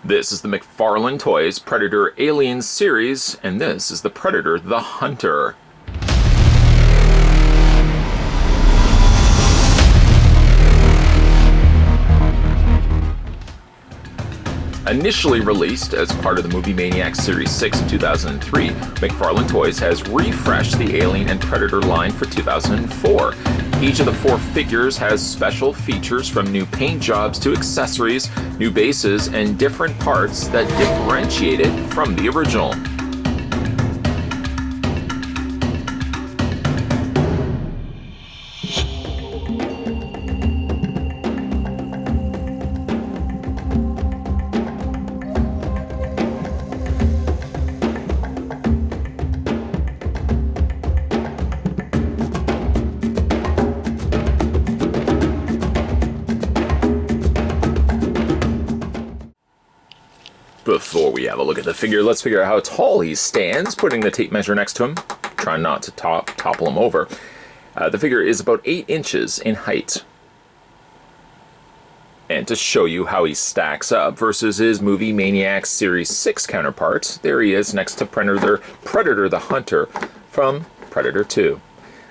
This is the McFarlane Toys Predator Alien series, and this is the Predator the Hunter. Initially released as part of the Movie Maniacs Series 6 in 2003, McFarlane Toys has refreshed the Alien and Predator line for 2004. Each of the 4 figures has special features, from new paint jobs to accessories, new bases, and different parts that differentiate it from the original. Before we have a look at the figure, let's figure out how tall he stands, putting the tape measure next to him. Try not to topple him over. The figure is about 8 inches in height. And to show you how he stacks up versus his Movie Maniacs Series 6 counterpart, there he is next to Predator the Hunter from Predator 2.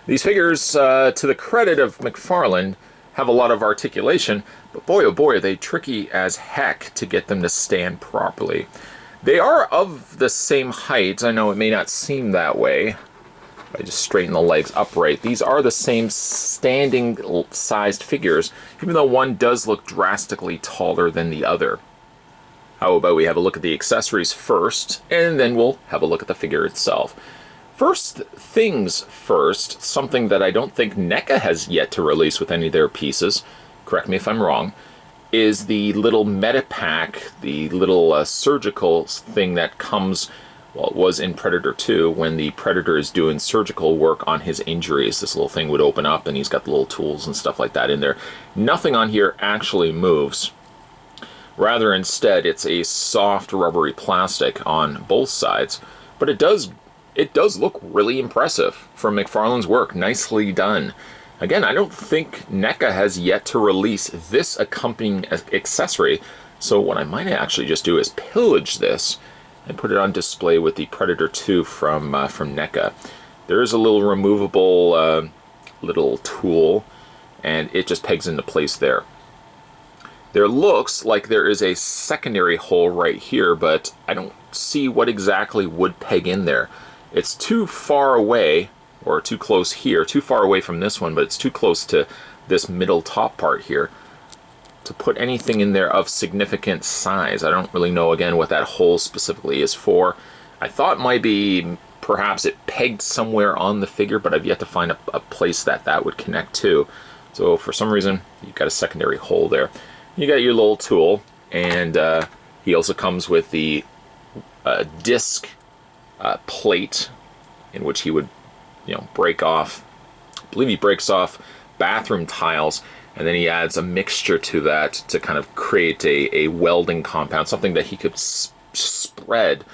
These figures, to the credit of McFarlane, have a lot of articulation, but boy oh boy are they tricky as heck to get them to stand properly. They are of the same height. I know it may not seem that way. If I just straighten the legs upright, these are the same standing sized figures, even though one does look drastically taller than the other. How about we have a look at the accessories first, and then we'll have a look at the figure itself. First things first, something that I don't think NECA has yet to release with any of their pieces, correct me if I'm wrong, is the little meta pack, the little surgical thing that comes, well, it was in Predator 2 when the Predator is doing surgical work on his injuries. This little thing would open up and he's got the little tools and stuff like that in there. Nothing on here actually moves. Rather, instead, it's a soft rubbery plastic on both sides, but it does look really impressive from McFarlane's work. Nicely done. Again, I don't think NECA has yet to release this accompanying accessory, so what I might actually just do is pillage this and put it on display with the Predator 2 from NECA. There is a little removable little tool, and it just pegs into place there. There looks like there is a secondary hole right here, but I don't see what exactly would peg in there. It's too far away, or too close here, too far away from this one, but it's too close to this middle top part here to put anything in there of significant size. I don't really know, again, what that hole specifically is for. I thought it might be perhaps it pegged somewhere on the figure, but I've yet to find a place that would connect to. So for some reason, you've got a secondary hole there. You got your little tool, and he also comes with the disc plate in which he would, break off. I believe he breaks off bathroom tiles, and then he adds a mixture to that to kind of create a welding compound, something that he could spread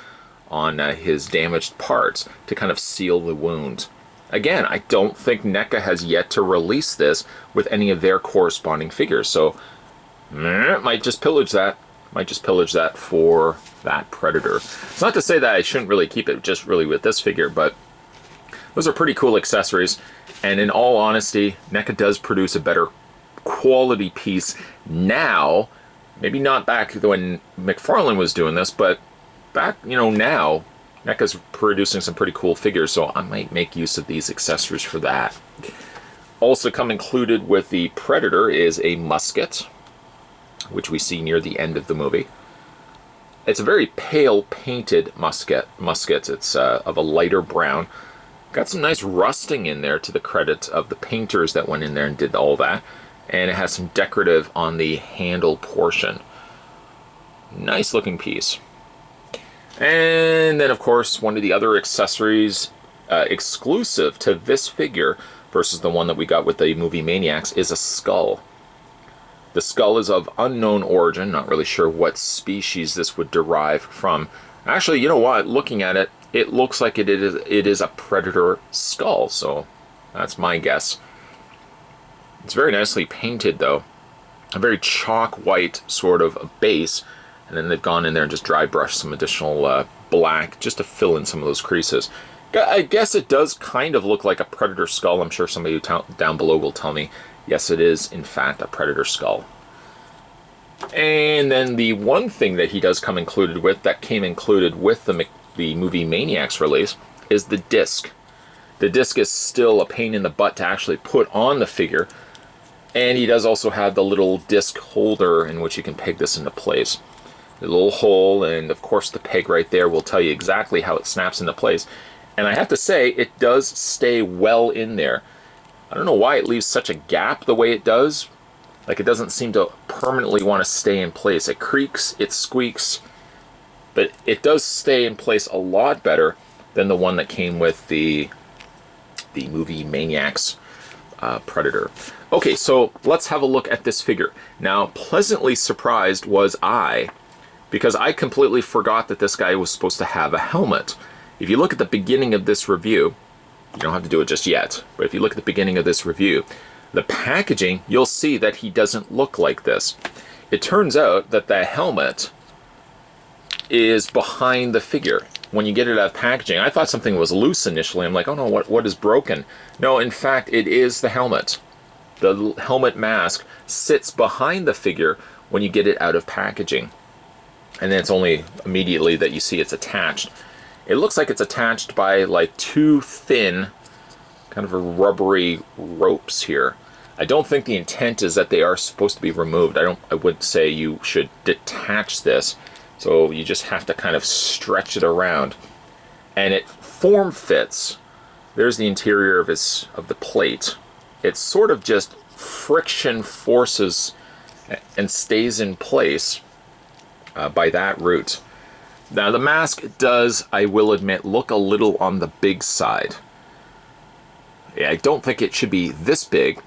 on his damaged parts to kind of seal the wound. Again, I don't think NECA has yet to release this with any of their corresponding figures, so might just pillage that. Might just pillage that for that Predator. It's not to say that I shouldn't really keep it just really with this figure, but those are pretty cool accessories. And in all honesty, NECA does produce a better quality piece now. Maybe not back when McFarlane was doing this, but back, now, NECA's producing some pretty cool figures, so I might make use of these accessories for that. Also come included with the Predator is a musket, which we see near the end of the movie. It's a very pale painted musket. It's of a lighter brown. Got some nice rusting in there to the credit of the painters that went in there and did all that. And it has some decorative on the handle portion. Nice looking piece. And then of course one of the other accessories exclusive to this figure versus the one that we got with the Movie Maniacs is a skull. The skull is of unknown origin, not really sure what species this would derive from. Actually, you know what? Looking at it, it looks like it is a Predator skull, so that's my guess. It's very nicely painted, though. A very chalk white sort of base, And then they've gone in there and just dry brushed some additional black just to fill in some of those creases. I guess it does kind of look like a Predator skull. I'm sure somebody down below will tell me, yes, it is, in fact, a Predator skull. And then the one thing that he does come included with, that came included with the movie Maniacs release, is the disc. The disc is still a pain in the butt to actually put on the figure. And he does also have the little disc holder in which you can peg this into place. The little hole, and of course the peg right there will tell you exactly how it snaps into place. And I have to say, it does stay well in there. I don't know why it leaves such a gap the way it does. Like, it doesn't seem to permanently want to stay in place. It creaks, it squeaks, but it does stay in place a lot better than the one that came with the movie Maniacs Predator. Okay, so let's have a look at this figure. Now, pleasantly surprised was I, because I completely forgot that this guy was supposed to have a helmet. If you look at the beginning of this review, you don't have to do it just yet, but if you look at the beginning of this review, the packaging, you'll see that he doesn't look like this. It turns out that the helmet is behind the figure. When you get it out of packaging, I thought something was loose initially. I'm like, oh no, what is broken? No, in fact, it is the helmet. The helmet mask sits behind the figure when you get it out of packaging. And then it's only immediately that you see it's attached. It looks like it's attached by like two thin, kind of a rubbery ropes here. I don't think the intent is that they are supposed to be removed. I would say you should detach this. So you just have to kind of stretch it around. And it form fits. There's the interior of the plate. It sort of just friction forces and stays in place by that route. Now the mask does, I will admit, look a little on the big side. Yeah, I don't think it should be this big,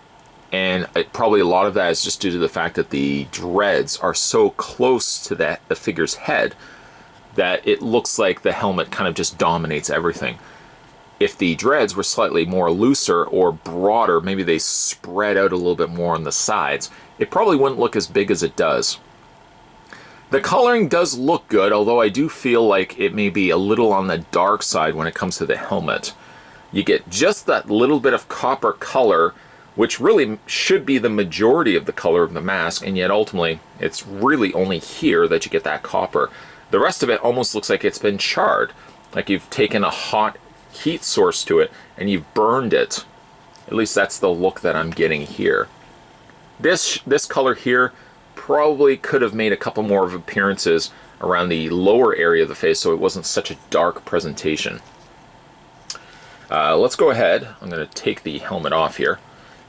and probably a lot of that is just due to the fact that the dreads are so close to the figure's head that it looks like the helmet kind of just dominates everything. If the dreads were slightly more looser or broader, maybe they spread out a little bit more on the sides, it probably wouldn't look as big as it does. The coloring does look good, although I do feel like it may be a little on the dark side when it comes to the helmet. You get just that little bit of copper color, which really should be the majority of the color of the mask, and yet ultimately it's really only here that you get that copper. The rest of it almost looks like it's been charred, like you've taken a hot heat source to it and you've burned it. At least that's the look that I'm getting here. This color here probably could have made a couple more of appearances around the lower area of the face so it wasn't such a dark presentation. Let's go ahead. I'm going to take the helmet off here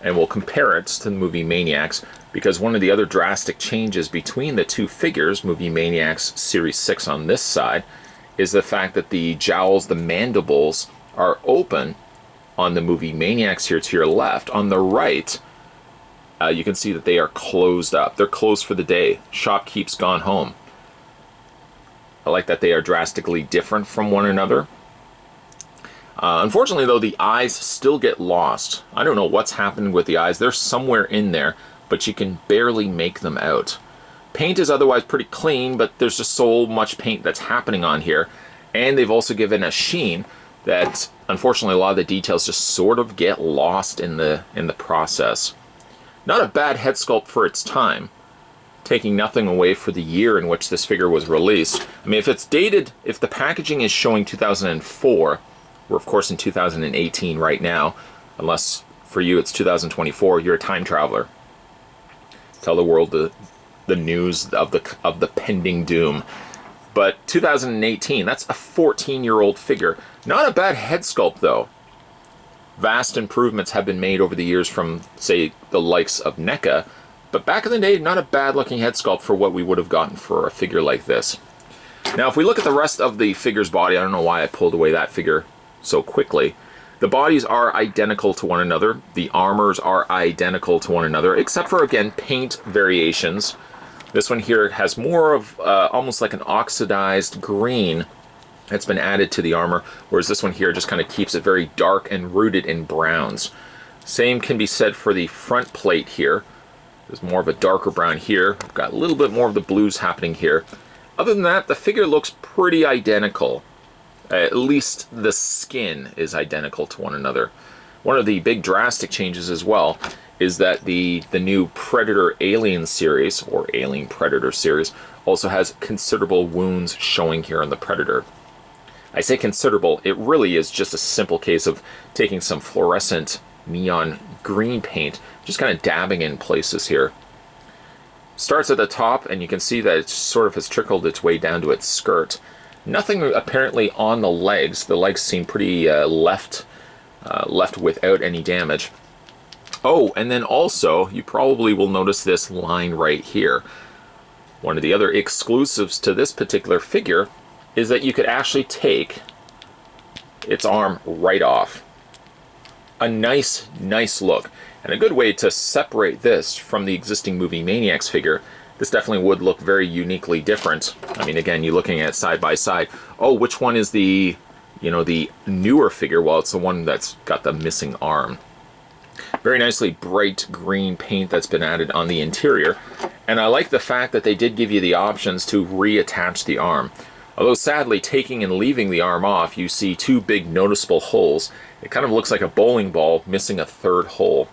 and we'll compare it to the movie Maniacs, because one of the other drastic changes between the two figures, movie Maniacs Series 6 on this side, is the fact that the jowls, the mandibles, are open on the movie Maniacs here to your left. On the right, you can see that they are closed up. They're closed for the day. Shopkeep's gone home. I like that they are drastically different from one another. Unfortunately, though, the eyes still get lost. I don't know what's happened with the eyes. They're somewhere in there, but you can barely make them out. Paint is otherwise pretty clean, but there's just so much paint that's happening on here. And they've also given a sheen that, unfortunately, a lot of the details just sort of get lost in the process. Not a bad head sculpt for its time, taking nothing away for the year in which this figure was released. I mean, if it's dated, if the packaging is showing 2004, we're of course in 2018 right now, unless for you it's 2024, you're a time traveler. Tell the world the news of the pending doom. But 2018, that's a 14-year-old figure. Not a bad head sculpt though. Vast improvements have been made over the years from, say, the likes of NECA, but back in the day, not a bad looking head sculpt for what we would have gotten for a figure like this. Now, if we look at the rest of the figure's body, I don't know why I pulled away that figure so quickly. The bodies are identical to one another. The armors are identical to one another, except for, again, paint variations. This one here has more of almost like an oxidized green that's been added to the armor, whereas this one here just kind of keeps it very dark and rooted in browns. Same can be said for the front plate here. There's more of a darker brown here. We've got a little bit more of the blues happening here. Other than that, the figure looks pretty identical. At least the skin is identical to one another. One of the big drastic changes as well is that the new Predator Alien series, or Alien Predator series, also has considerable wounds showing here on the Predator. I say considerable, it really is just a simple case of taking some fluorescent neon green paint, just kind of dabbing in places here. Starts at the top, and you can see that it sort of has trickled its way down to its skirt. Nothing apparently on the legs. The legs seem pretty left without any damage. Oh, and then also, you probably will notice this line right here. One of the other exclusives to this particular figure is that you could actually take its arm right off. A nice look. And a good way to separate this from the existing Movie Maniacs figure. This definitely would look very uniquely different. I mean, again, you're looking at it side by side. Oh, which one is the, the newer figure? Well, it's the one that's got the missing arm. Very nicely bright green paint that's been added on the interior. And I like the fact that they did give you the options to reattach the arm. Although sadly, taking and leaving the arm off, you see two big noticeable holes. It kind of looks like a bowling ball missing a third hole.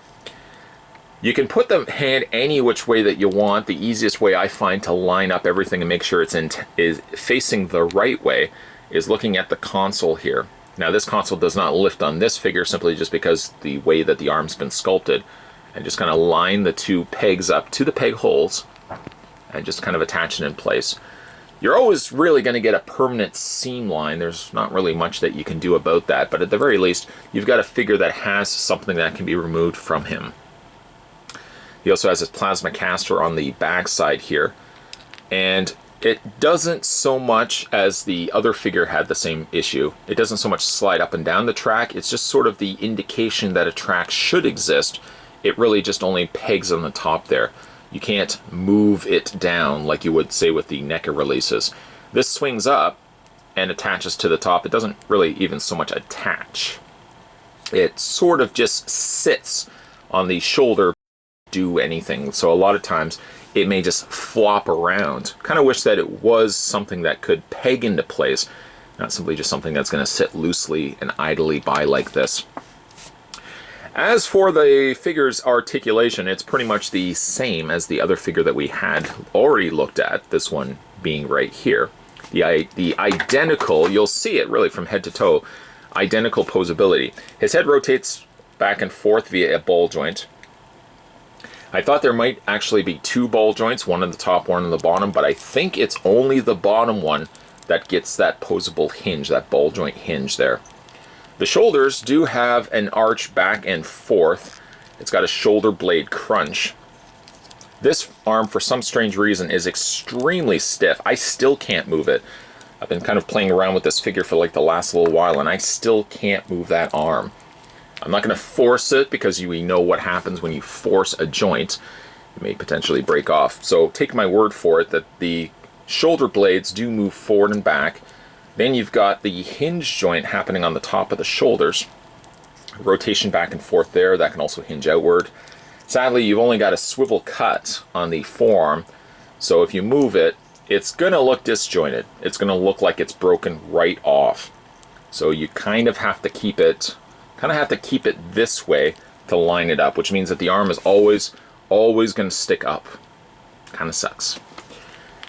You can put the hand any which way that you want. The easiest way I find to line up everything and make sure it's is facing the right way is looking at the console here. Now this console does not lift on this figure simply just because the way that the arm's been sculpted. And just kind of line the two pegs up to the peg holes and just kind of attach it in place. You're always really going to get a permanent seam line. There's not really much that you can do about that, but at the very least, you've got a figure that has something that can be removed from him. He also has his plasma caster on the back side here, and it doesn't so much as the other figure had the same issue. It doesn't so much slide up and down the track. It's just sort of the indication that a track should exist. It really just only pegs on the top there. You can't move it down like you would say with the NECA releases. This swings up and attaches to the top. It doesn't really even so much attach. It sort of just sits on the shoulder, do anything. So a lot of times it may just flop around. Kind of wish that it was something that could peg into place, not simply just something that's going to sit loosely and idly by like this. As for the figure's articulation, it's pretty much the same as the other figure that we had already looked at, this one being right here. The identical, you'll see it really from head to toe, identical posability. His head rotates back and forth via a ball joint. I thought there might actually be two ball joints, one on the top, one on the bottom, but I think it's only the bottom one that gets that posable hinge, that ball joint hinge there. The shoulders do have an arch back and forth. It's got a shoulder blade crunch. This arm, for some strange reason, is extremely stiff. I still can't move it. I've been kind of playing around with this figure for like the last little while, and I still can't move that arm. I'm not going to force it because we know what happens when you force a joint. It may potentially break off. So take my word for it that the shoulder blades do move forward and back. Then you've got the hinge joint happening on the top of the shoulders. Rotation back and forth there. That can also hinge outward. Sadly, you've only got a swivel cut on the forearm. So if you move it, it's going to look disjointed. It's going to look like it's broken right off. So you kind of have to keep it this way to line it up, which means that the arm is always going to stick up. Kind of sucks.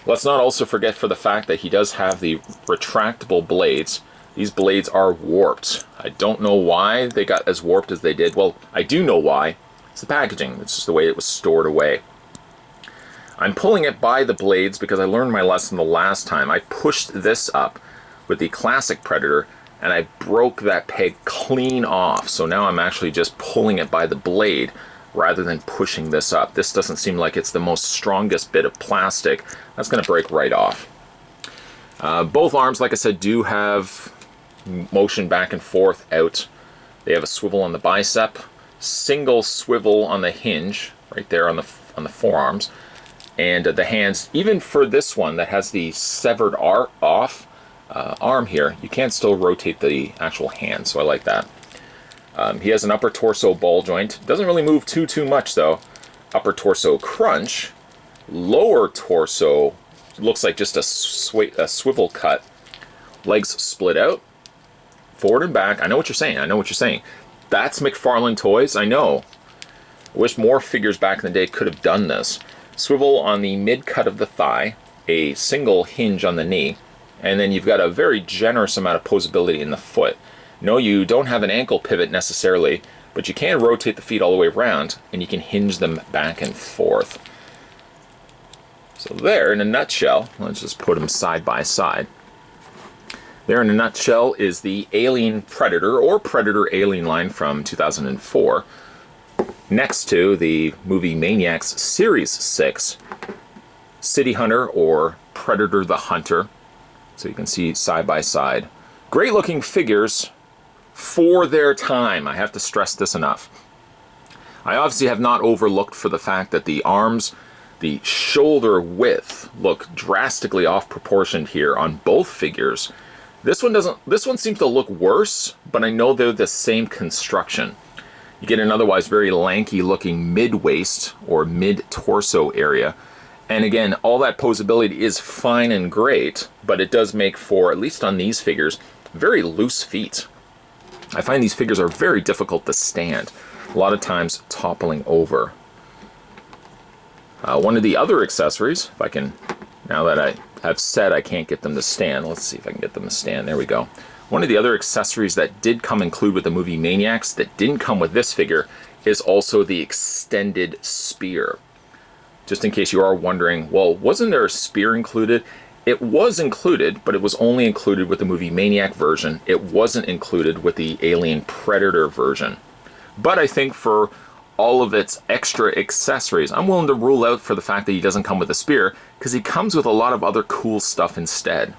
Let's not also forget for the fact that he does have the retractable blades. These blades are warped. I don't know why they got as warped as they did. Well, I do know why. It's the packaging. It's just the way it was stored away. I'm pulling it by the blades because I learned my lesson the last time. I pushed this up with the classic Predator and I broke that peg clean off. So now I'm actually just pulling it by the blade rather than pushing this up. This doesn't seem like it's the most strongest bit of plastic. That's going to break right off. Both arms, like I said, do have motion back and forth out. They have a swivel on the bicep, single swivel on the hinge right there on the forearms, and the hands. Even for this one that has the severed arm here, you can still rotate the actual hand, so I like that. He has an upper torso ball joint. Doesn't really move too much though. Upper torso crunch, lower torso looks like just a swivel cut. Legs split out, forward and back. I know what you're saying. I know what you're saying. That's McFarlane Toys. I know. I wish more figures back in the day could have done this. Swivel on the mid-cut of the thigh, a single hinge on the knee, and then you've got a very generous amount of posability in the foot. No, you don't have an ankle pivot necessarily, but you can rotate the feet all the way around, and you can hinge them back and forth. So there, in a nutshell, let's just put them side by side. There, in a nutshell, is the Alien Predator, or Predator Alien line from 2004. Next to the movie Maniacs Series 6, City Hunter or Predator the Hunter. So you can see side by side. Great looking figures for their time. I have to stress this enough. I obviously have not overlooked for the fact that the arms, the shoulder width look drastically off proportioned here on both figures. This one seems to look worse, but I know they're the same construction. You get an otherwise very lanky looking mid-waist or mid-torso area. And again, all that posability is fine and great, but it does make for, at least on these figures, very loose feet. I find these figures are very difficult to stand, a lot of times toppling over. One of the other accessories, if I can, now that I have said I can't get them to stand, let's see if I can get them to stand, there we go. One of the other accessories that did come include with the movie Maniacs that didn't come with this figure is also the extended spear. Just in case you are wondering, well, wasn't there a spear included? It was included, but it was only included with the movie Maniac version. It wasn't included with the Alien Predator version. But I think for all of its extra accessories, I'm willing to rule out for the fact that he doesn't come with a spear, because he comes with a lot of other cool stuff instead.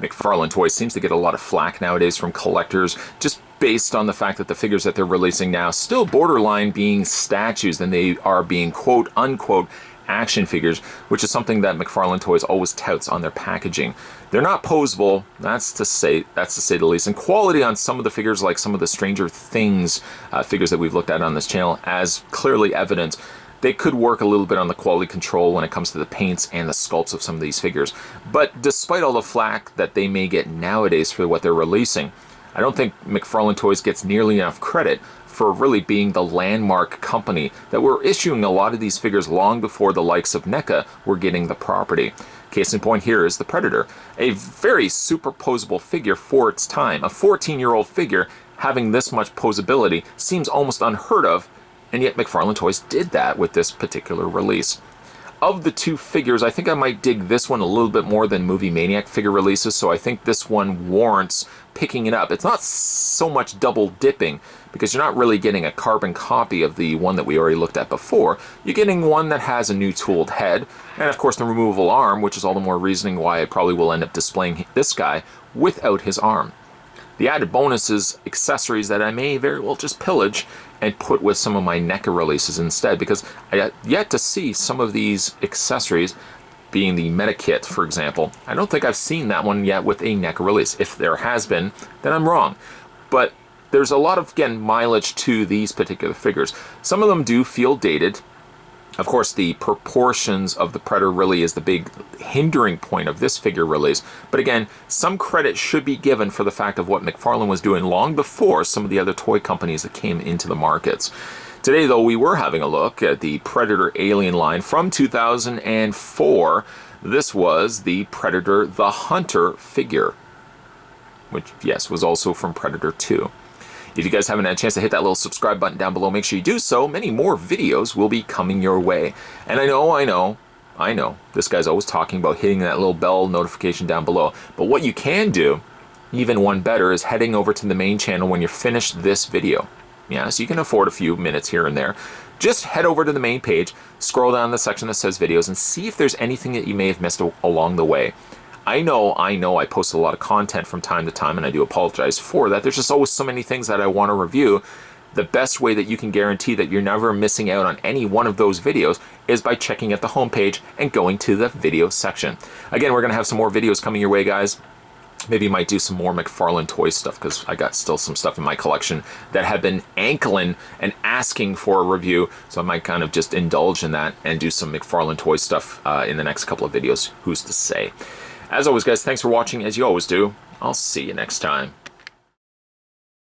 McFarlane Toys seems to get a lot of flack nowadays from collectors, just based on the fact that the figures that they're releasing now still borderline being statues than they are being quote-unquote action figures, which is something that McFarlane Toys always touts on their packaging. They're not posable, that's to say the least, and quality on some of the figures, like some of the Stranger Things figures that we've looked at on this channel, as clearly evident. They could work a little bit on the quality control when it comes to the paints and the sculpts of some of these figures. But despite all the flack that they may get nowadays for what they're releasing, I don't think McFarlane Toys gets nearly enough credit for really being the landmark company that were issuing a lot of these figures long before the likes of NECA were getting the property. Case in point here is the Predator, a very superposable figure for its time. A 14-year-old figure having this much posability seems almost unheard of, and yet McFarlane Toys did that with this particular release. Of the two figures, I think I might dig this one a little bit more than Movie Maniac figure releases, so I think this one warrants picking it up. It's not so much double dipping, because you're not really getting a carbon copy of the one that we already looked at before. You're getting one that has a new tooled head, and of course the removable arm, which is all the more reasoning why I probably will end up displaying this guy without his arm. The added bonus is accessories that I may very well just pillage and put with some of my NECA releases instead, because I have yet to see some of these accessories, being the Meta Kit, for example. I don't think I've seen that one yet with a NECA release. If there has been, then I'm wrong. But there's a lot of, again, mileage to these particular figures. Some of them do feel dated. Of course, the proportions of the Predator really is the big hindering point of this figure release. But again, some credit should be given for the fact of what McFarlane was doing long before some of the other toy companies that came into the markets. Today, though, we were having a look at the Predator Alien line from 2004. This was the Predator the Hunter figure, which, yes, was also from Predator 2. If you guys haven't had a chance to hit that little subscribe button down below, make sure you do so. Many more videos will be coming your way. And I know, this guy's always talking about hitting that little bell notification down below. But what you can do, even one better, is heading over to the main channel when you're finished this video. Yeah, so you can afford a few minutes here and there. Just head over to the main page, scroll down the section that says videos, and see if there's anything that you may have missed along the way. I know I post a lot of content from time to time, and I do apologize for that. There's just always so many things that I want to review. The best way that you can guarantee that you're never missing out on any one of those videos is by checking at the homepage and going to the video section. Again, we're going to have some more videos coming your way, guys. Maybe might do some more McFarlane toy stuff, because I got still some stuff in my collection that have been ankling and asking for a review. So I might kind of just indulge in that and do some McFarlane toy stuff in the next couple of videos. Who's to say? As always, guys, thanks for watching, as you always do. I'll see you next time.